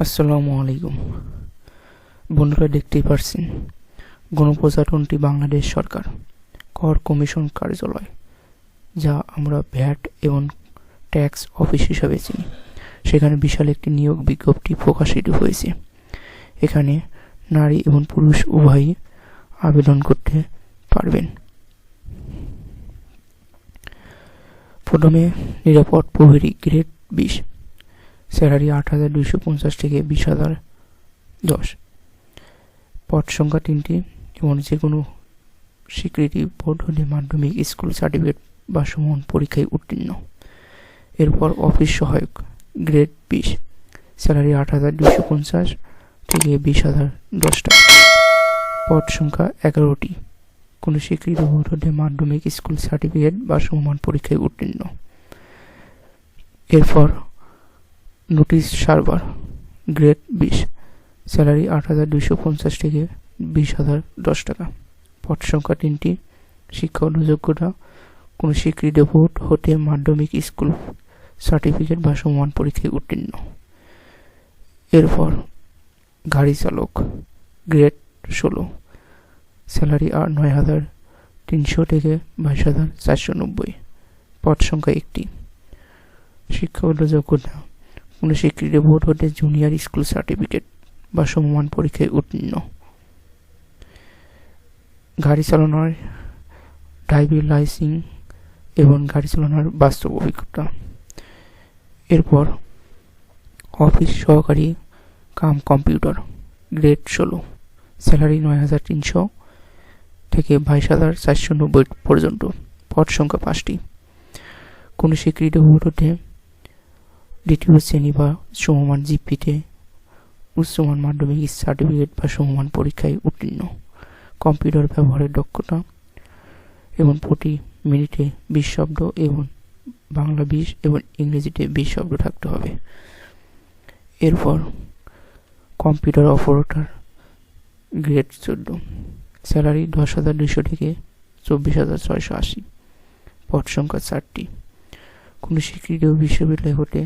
আসসালামু আলাইকুম। বন্ধুরা, দেখতেই পারছেন গণপ্রজাতন্ত্রী বাংলাদেশ সরকার কর কমিশন কার্যালয়, যা আমরা ভ্যাট এবং ট্যাক্স অফিস হিসাবে চিনি, সেখানে বিশাল একটি নিয়োগ বিজ্ঞপ্তি প্রকাশিত হয়েছে। এখানে নারী এবং পুরুষ উভয়ই আবেদন করতে পারবেন। প্রথমে নিরাপদ প্রহরী গ্রেড 20, স্যালারি 8,250 থেকে 20,010, পদ সংখ্যা 3টি এবং যে কোনো স্বীকৃতি বোর্ড হতে মাধ্যমিক স্কুল সার্টিফিকেট বা সমান পরীক্ষায় উত্তীর্ণ। এরপর অফিস সহায়ক গ্রেড 20, স্যালারি 8,250 থেকে 20,010 টাকা, পদ সংখ্যা 11টি, কোনো স্বীকৃতি বোর্ড হতে মাধ্যমিক স্কুল সার্টিফিকেট বা সমান পরীক্ষায় উত্তীর্ণ। এরপর নোটিশ সার্ভার গ্রেড 20, স্যালারি 8,250 থেকে 20,010 টাকা, পদ সংখ্যা 3টি, শিক্ষাগত যোগ্যতা কোনো স্বীকৃতি বোর্ড হতে মাধ্যমিক স্কুল সার্টিফিকেট বা সমান পরীক্ষায় উত্তীর্ণ। এরপর গাড়ি চালক গ্রেড 16, স্যালারি 9,300 থেকে 22,490, পদ সংখ্যা 1টি, শিক্ষাগত যোগ্যতা কোনো স্বীকৃতি বোর্ড হতে জুনিয়র স্কুল সার্টিফিকেট বা সমমান পরীক্ষায় উত্তীর্ণ। গাড়ি চালানোর ড্রাইভিং লাইসেন্স এবং গাড়ি চালানোর বাস্তব অভিজ্ঞতা। এরপর অফিস সহকারী কাম কম্পিউটার গ্রেড 16, স্যালারি 9,300 থেকে 22,490 পর্যন্ত, পদ সংখ্যা 5টি, কোনো স্বীকৃতি বোর্ড হতে দ্বিতীয় শ্রেণী বা সমমান জিপিতে উচ্চমান মাধ্যমিক সার্টিফিকেট বা সমমান পরীক্ষায় উত্তীর্ণ। কম্পিউটার ব্যবহারের দক্ষতা এবং প্রতি মিনিটে 20 শব্দ এবং বাংলা 20 এবং ইংরেজিতে 20 শব্দ থাকতে হবে। এরপর কম্পিউটার অপারেটর গ্রেড 14, স্যালারি 10,200 থেকে 24,680, পদ সংখ্যা 4টি, কোনো স্বীকৃত বিশ্ববিদ্যালয় হতে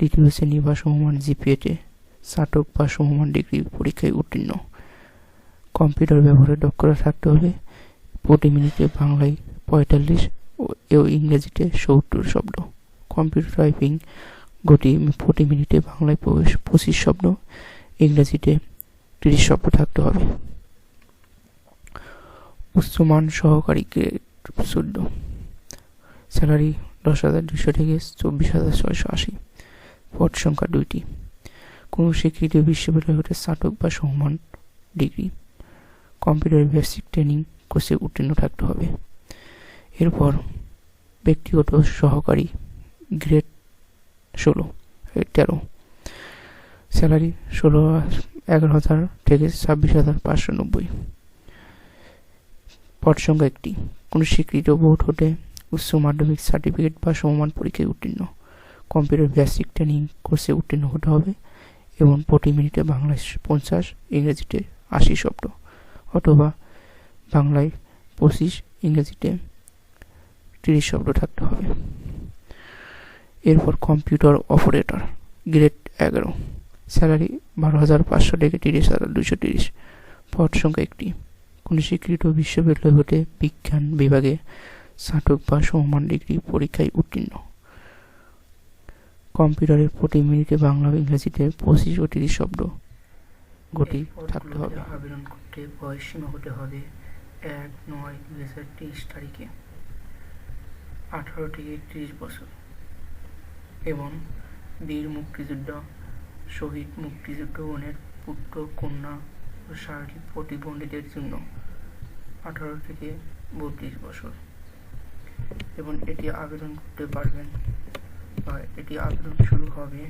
দ্বিতীয় শ্রেণী বা সমমান জিপিএতে স্নাতক বা সমমান ডিগ্রি পরীক্ষায় উত্তীর্ণ। কম্পিউটার ব্যবহারের দক্ষতা থাকতে হবে প্রতি মিনিটে বাংলায় 45 ও ইংরেজিতে 70 শব্দ। কম্পিউটার টাইপিং গতি প্রতি মিনিটে বাংলায় 25 শব্দ, ইংরেজিতে 30 শব্দ থাকতে হবে। উচ্চমান সহকারী গ্রেড 14, স্যালারি 10,200 থেকে 24,680, পদ সংখ্যা 2টি, কোনো স্বীকৃত বিশ্ববিদ্যালয় হতে স্নাতক বা সমমান ডিগ্রি, কম্পিউটার বেসিক ট্রেনিং কোর্সে উত্তীর্ণ থাকতে হবে। এরপর ব্যক্তিগত সহকারী গ্রেড 13, স্যালারি 11,000 থেকে 26,590, পদ সংখ্যা 1টি, কোনো স্বীকৃত বোর্ড হতে উচ্চ মাধ্যমিক সার্টিফিকেট বা সমমান পরীক্ষায় উত্তীর্ণ। কম্পিউটার বেসিক ট্রেনিং কোর্সে উত্তীর্ণ হতে হবে এবং প্রতি মিনিটে বাংলায় 50, ইংরেজিতে 80 শব্দ, অথবা বাংলায় 25, ইংরেজিতে 30 শব্দ থাকতে হবে। এরপর কম্পিউটার অপারেটর গ্রেড 11, স্যালারি 12,500 থেকে 30,230, পদ সংখ্যা 1টি, কোনো স্বীকৃত বিশ্ববিদ্যালয় হতে বিজ্ঞান বিভাগে স্নাতক বা সমমান ডিগ্রি পরীক্ষায় উত্তীর্ণ। কম্পিউটারের প্রতি মিনিটে বাংলা ও ইংরেজিতে 25 ও 30 শব্দ গতি থাকতে হবে। আবেদন করতে বয়স সীমা হতে হবে 1/9/2023 তারিখে 18 থেকে 30 বছর এবং বীর মুক্তিযোদ্ধা, শহীদ মুক্তিযোদ্ধাগণের পুত্র, কন্যা ও শারীরিক প্রতিবন্ধীদের জন্য 18 থেকে 32 বছর, এবং এটি আবেদন করতে পারবেন বা এটি আবেদন শুরু হবে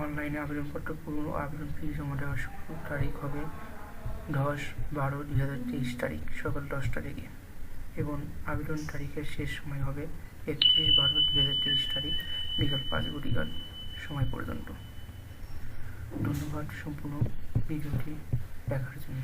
অনলাইনে। আবেদনপত্র পূরণ ও আবেদন ফি জমা দেওয়ার শুরু তারিখ হবে 10/12/2023 তারিখ সকাল 10টা থেকে, এবং আবেদন তারিখের শেষ সময় হবে 31/12/2023 তারিখ বিকাল 5 ঘটিকার সময় পর্যন্ত। ধন্যবাদ সম্পূর্ণ ভিডিওটি দেখার জন্য।